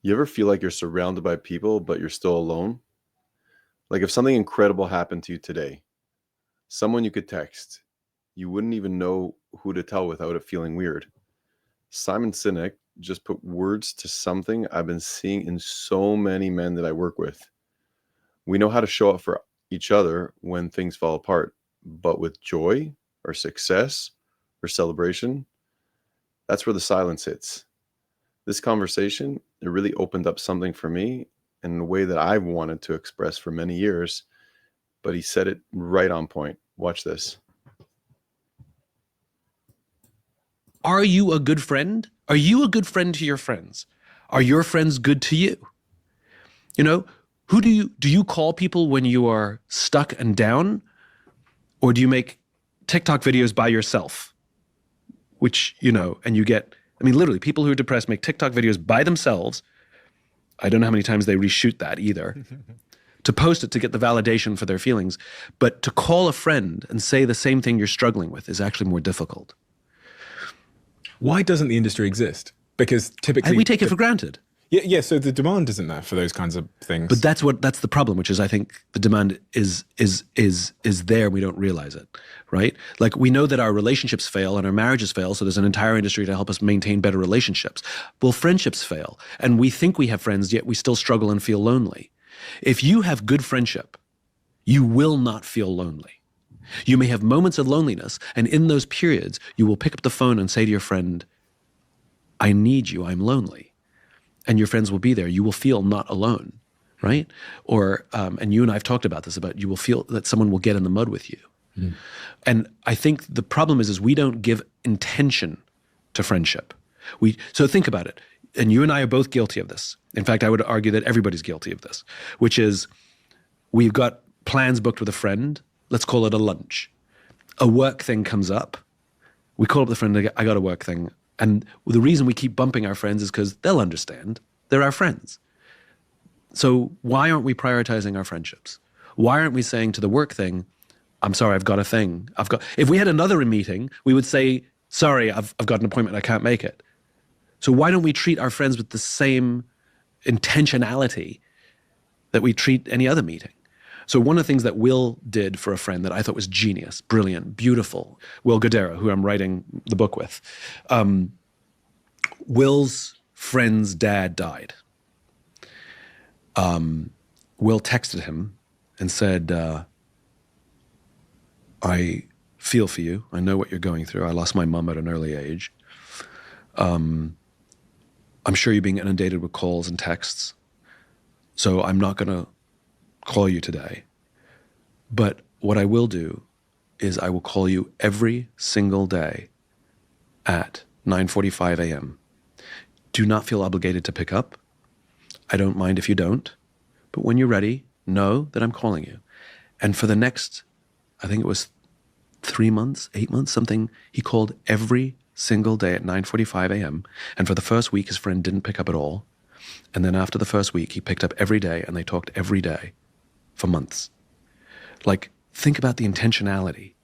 You ever feel like you're surrounded by people, but you're still alone? Like if something incredible happened to you today, someone you could text, you wouldn't even know who to tell without it feeling weird. Simon Sinek just put words to something I've been seeing in so many men that I work with. We know how to show up for each other when things fall apart, but with joy or success or celebration, that's where the silence hits. This conversation, it really opened up something for me in a way that I've wanted to express for many years, but he said it right on point. Watch this. Are you a good friend? Are you a good friend to your friends? Are your friends good to you? You know, who do you call people when you are stuck and down? Or do you make TikTok videos by yourself? Which, and you get, literally people who are depressed make TikTok videos by themselves. I don't know how many times they reshoot that either. To post it to get the validation for their feelings. But to call a friend and say the same thing you're struggling with is actually more difficult. Why doesn't the industry exist? Because typically... And we take it for granted. Yeah, so the demand isn't there for those kinds of things. But that's the problem, which is I think the demand is there, we don't realize it, right? Like we know that our relationships fail and our marriages fail, so there's an entire industry to help us maintain better relationships. Well, friendships fail, and we think we have friends, yet we still struggle and feel lonely. If you have good friendship, you will not feel lonely. You may have moments of loneliness, and in those periods, you will pick up the phone and say to your friend, I need you, I'm lonely. And your friends will be there. You will feel not alone, right? Or, and you and I have talked about this, about you will feel that someone will get in the mud with you. Mm. And I think the problem is we don't give intention to friendship. So think about it. And you and I are both guilty of this. In fact, I would argue that everybody's guilty of this, which is we've got plans booked with a friend. Let's call it a lunch. A work thing comes up. We call up the friend, I got a work thing. And the reason we keep bumping our friends is because they'll understand. They're our friends. So why aren't we prioritizing our friendships? Why aren't we saying to the work thing, I'm sorry, I've got a thing. If we had another meeting, we would say, sorry, I've got an appointment, I can't make it. So why don't we treat our friends with the same intentionality that we treat any other meeting? So one of the things that Will did for a friend that I thought was genius, brilliant, beautiful, Will Guidara, who I'm writing the book with. Will's friend's dad died. Will texted him and said, I feel for you. I know what you're going through. I lost my mom at an early age. I'm sure you're being inundated with calls and texts. So I'm not going to call you today. But what I will do is I will call you every single day at 9:45 a.m. Do not feel obligated to pick up. I don't mind if you don't. But when you're ready, know that I'm calling you. And for the next, I think it was 3 months, 8 months, something, he called every single day at 9:45 a.m. And for the first week, his friend didn't pick up at all. And then after the first week, he picked up every day and they talked every day for months. Like, think about the intentionality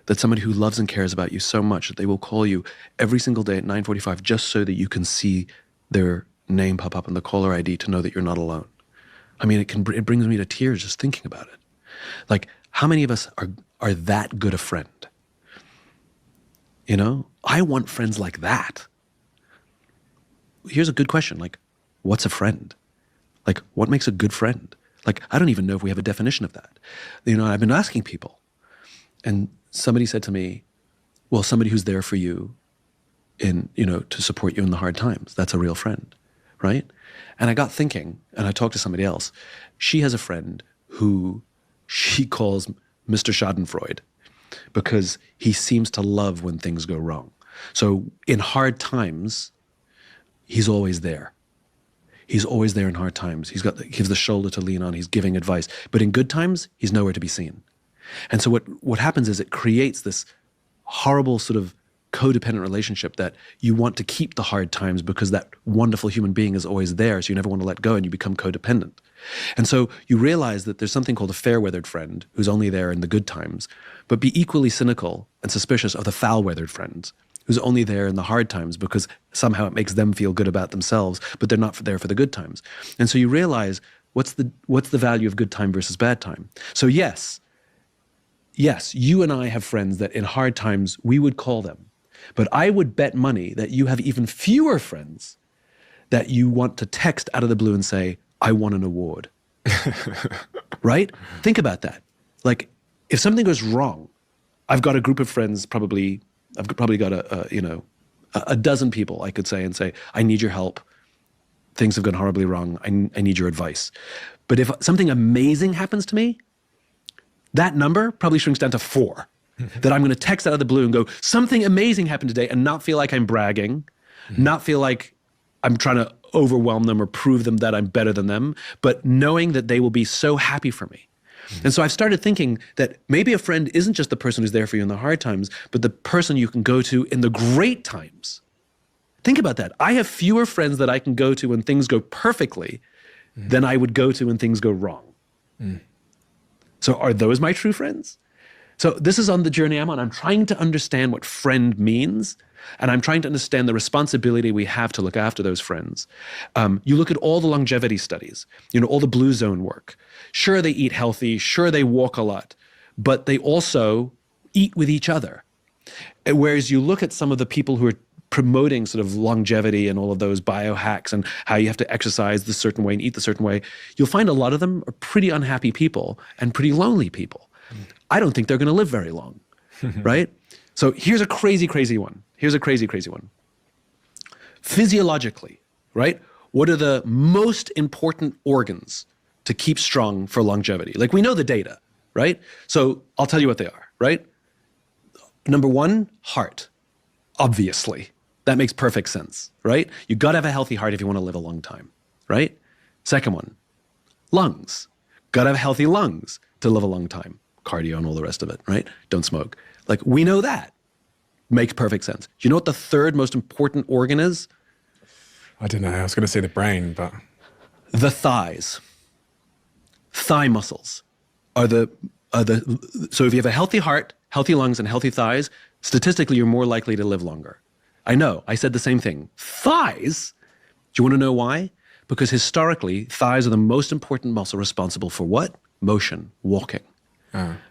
that somebody who loves and cares about you so much that they will call you every single day at 9:45 just so that you can see their name pop up in the caller ID to know that you're not alone. It brings me to tears just thinking about it. Like, how many of us are that good a friend? I want friends like that. Here's a good question. Like, what's a friend? Like, what makes a good friend? Like, I don't even know if we have a definition of that. I've been asking people. And somebody said to me, well, somebody who's there for you to support you in the hard times. That's a real friend, right? And I got thinking, and I talked to somebody else. She has a friend who she calls Mr. Schadenfreude because he seems to love when things go wrong. So in hard times, he's always there. He's always there in hard times. He gives the shoulder to lean on. He's giving advice. But in good times, he's nowhere to be seen. And so what happens is it creates this horrible sort of codependent relationship that you want to keep the hard times because that wonderful human being is always there, so you never want to let go and you become codependent. And so you realize that there's something called a fair-weathered friend who's only there in the good times, but be equally cynical and suspicious of the foul-weathered friends who's only there in the hard times because somehow it makes them feel good about themselves, but they're not there for the good times. And so you realize what's the value of good time versus bad time. So yes, you and I have friends that in hard times we would call them. But I would bet money that you have even fewer friends that you want to text out of the blue and say, I won an award. Right? Think about that. Like, if something goes wrong, I've got a group of friends, I've probably got a dozen people I could say, I need your help. Things have gone horribly wrong. I need your advice. But if something amazing happens to me, that number probably shrinks down to 4. That I'm going to text out of the blue and go, something amazing happened today, and not feel like I'm bragging, not feel like I'm trying to overwhelm them or prove them that I'm better than them, but knowing that they will be so happy for me. And so I've started thinking that maybe a friend isn't just the person who's there for you in the hard times, but the person you can go to in the great times. Think about that. I have fewer friends that I can go to when things go perfectly than I would go to when things go wrong. So are those my true friends? So this is on the journey I'm on. I'm trying to understand what friend means, and I'm trying to understand the responsibility we have to look after those friends. You look at all the longevity studies, all the blue zone work. Sure, they eat healthy. Sure, they walk a lot, but they also eat with each other. Whereas you look at some of the people who are promoting sort of longevity and all of those biohacks and how you have to exercise the certain way and eat the certain way, you'll find a lot of them are pretty unhappy people and pretty lonely people. I don't think they're going to live very long, right? So here's a crazy, crazy one. Physiologically, right? What are the most important organs to keep strong for longevity? Like, we know the data, right? So I'll tell you what they are, right? Number 1, heart. Obviously. That makes perfect sense, right? You got to have a healthy heart if you want to live a long time, right? Second one, lungs. Got to have healthy lungs to live a long time. Cardio and all the rest of it, right? Don't smoke. Like, we know that. Makes perfect sense. Do you know what the third most important organ is? I don't know. I was going to say the brain, but... The thighs. Thigh muscles are so if you have a healthy heart, healthy lungs, and healthy thighs, statistically, you're more likely to live longer. I know, I said the same thing. Thighs? Do you want to know why? Because historically, thighs are the most important muscle responsible for what? Motion, walking.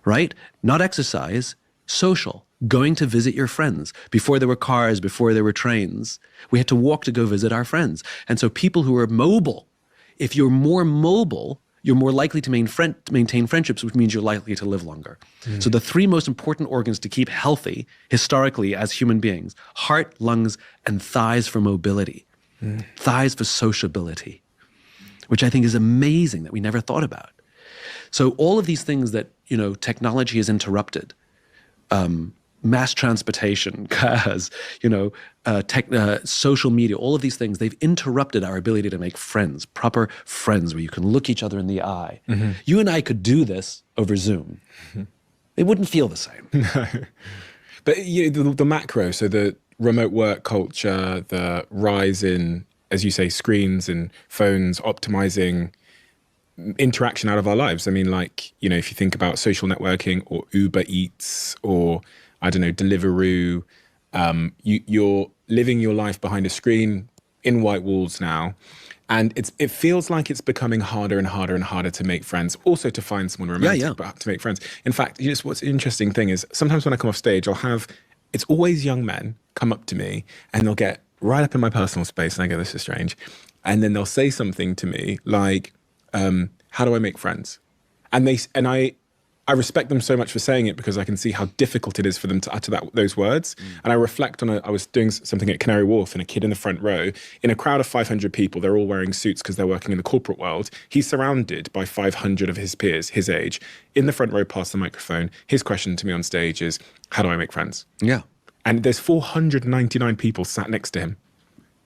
Right? Not exercise, social, going to visit your friends. Before there were cars, before there were trains, we had to walk to go visit our friends. And so people who are mobile, if you're more mobile, you're more likely to maintain friendships, which means you're likely to live longer. So the 3 most important organs to keep healthy, historically, as human beings, heart, lungs, and thighs for mobility, thighs for sociability, which I think is amazing that we never thought about. So all of these things that, technology has interrupted, mass transportation, cars, social media, all of these things, they've interrupted our ability to make friends, proper friends where you can look each other in the eye. You and I could do this over Zoom. It wouldn't feel the same. But the macro, so the remote work culture, the rise in, as you say, screens and phones, optimizing interaction out of our lives. I mean, like, if you think about social networking or Uber Eats or, I don't know, Deliveroo, you're living your life behind a screen in white walls now. And it feels like it's becoming harder and harder and harder to make friends, also to find someone romantic, but to make friends. In fact, what's an interesting thing is sometimes when I come off stage, it's always young men come up to me and they'll get right up in my personal space and I go, this is strange. And then they'll say something to me like, how do I make friends? And I respect them so much for saying it because I can see how difficult it is for them to utter those words. And I reflect on I was doing something at Canary Wharf and a kid in the front row, in a crowd of 500 people, they're all wearing suits because they're working in the corporate world. He's surrounded by 500 of his peers, his age, in the front row past the microphone. His question to me on stage is, how do I make friends? Yeah. And there's 499 people sat next to him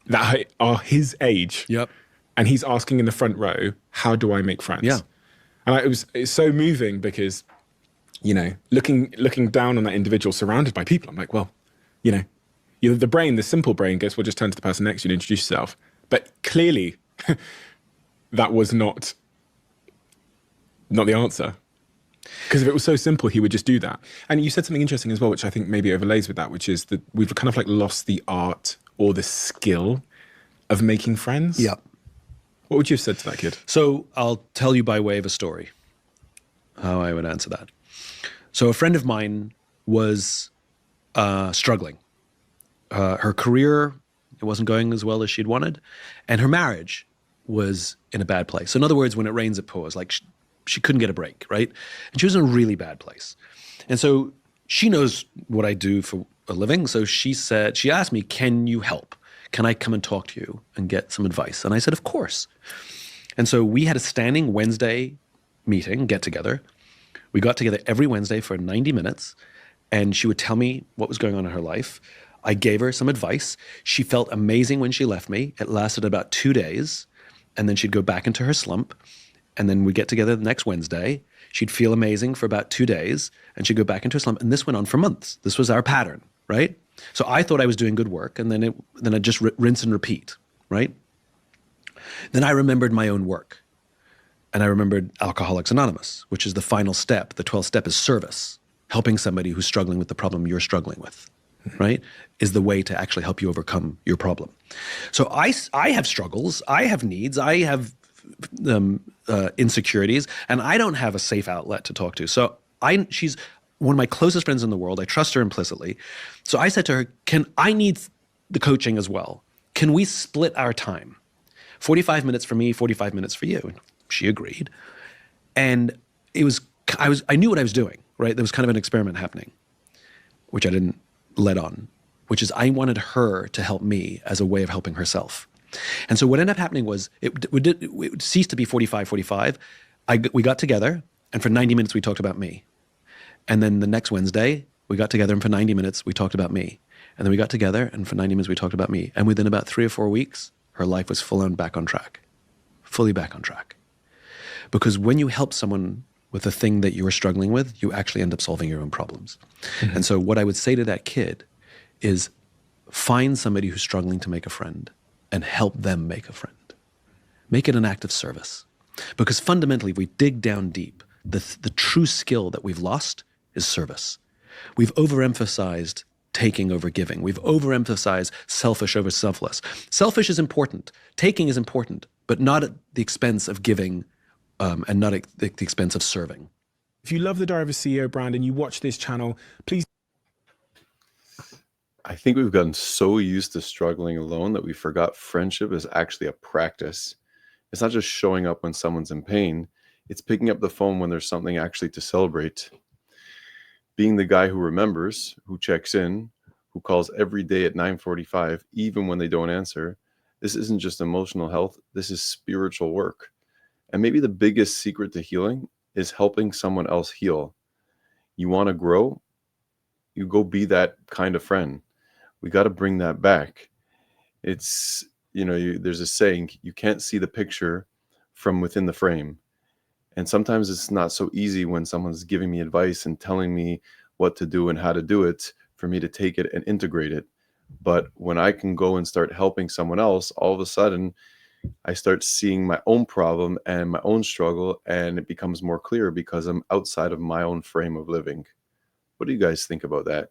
that are his age. Yep. And he's asking in the front row, how do I make friends? Yeah. And it's so moving because, looking down on that individual surrounded by people, I'm like, well, the simple brain goes, well, just turn to the person next to you and introduce yourself. But clearly that was not the answer. Because if it was so simple, he would just do that. And you said something interesting as well, which I think maybe overlays with that, which is that we've kind of like lost the art or the skill of making friends. Yeah. What would you have said to that kid? So I'll tell you by way of a story how I would answer that. So a friend of mine was struggling. Her career, it wasn't going as well as she'd wanted, and her marriage was in a bad place. So in other words, when it rains, it pours. Like she couldn't get a break, right? And she was in a really bad place. And so she knows what I do for a living. So she asked me, can you help? Can I come and talk to you and get some advice? And I said, of course. And so we had a standing Wednesday meeting, get together. We got together every Wednesday for 90 minutes, and she would tell me what was going on in her life. I gave her some advice. She felt amazing when she left me. It lasted about 2 days, and then she'd go back into her slump. And then we'd get together the next Wednesday. She'd feel amazing for about 2 days, and she'd go back into a slump. And this went on for months. This was our pattern, right? So I thought I was doing good work, and then I'd just rinse and repeat, right? Then I remembered my own work, and I remembered Alcoholics Anonymous, which is the final step. The 12th step is service. Helping somebody who's struggling with the problem you're struggling with, right, is the way to actually help you overcome your problem. So I have struggles, I have needs, I have insecurities, and I don't have a safe outlet to talk to. So she's one of my closest friends in the world. I trust her implicitly. So I said to her, I need the coaching as well. Can we split our time? 45 minutes for me, 45 minutes for you. And she agreed. And I knew what I was doing, right? There was kind of an experiment happening, which I didn't let on, which is I wanted her to help me as a way of helping herself. And so what ended up happening was it would cease to be 45. We got together, and for 90 minutes we talked about me. And then the next Wednesday, we got together, and for 90 minutes we talked about me. And then we got together, and for 90 minutes we talked about me. And within about 3 or 4 weeks, her life was full on back on track, fully back on track. Because when you help someone with a thing that you are struggling with, you actually end up solving your own problems. Mm-hmm. And so what I would say to that kid is find somebody who's struggling to make a friend and help them make a friend. Make it an act of service. Because fundamentally, if we dig down deep, the true skill that we've lost is service. We've overemphasized taking over giving. We've overemphasized selfish over selfless. Selfish is important. Taking is important, but not at the expense of giving and not at the expense of serving. If you love the Diary of a CEO brand and you watch this channel, please. I think we've gotten so used to struggling alone that we forgot friendship is actually a practice. It's not just showing up when someone's in pain. It's picking up the phone when there's something actually to celebrate. Being the guy who remembers, who checks in, who calls every day at 9:45, even when they don't answer. This isn't just emotional health. This is spiritual work. And maybe the biggest secret to healing is helping someone else heal. You want to grow? You go be that kind of friend. We got to bring that back. It's, there's a saying, you can't see the picture from within the frame. And sometimes it's not so easy when someone's giving me advice and telling me what to do and how to do it for me to take it and integrate it. But when I can go and start helping someone else, all of a sudden I start seeing my own problem and my own struggle, and it becomes more clear because I'm outside of my own frame of living. What do you guys think about that?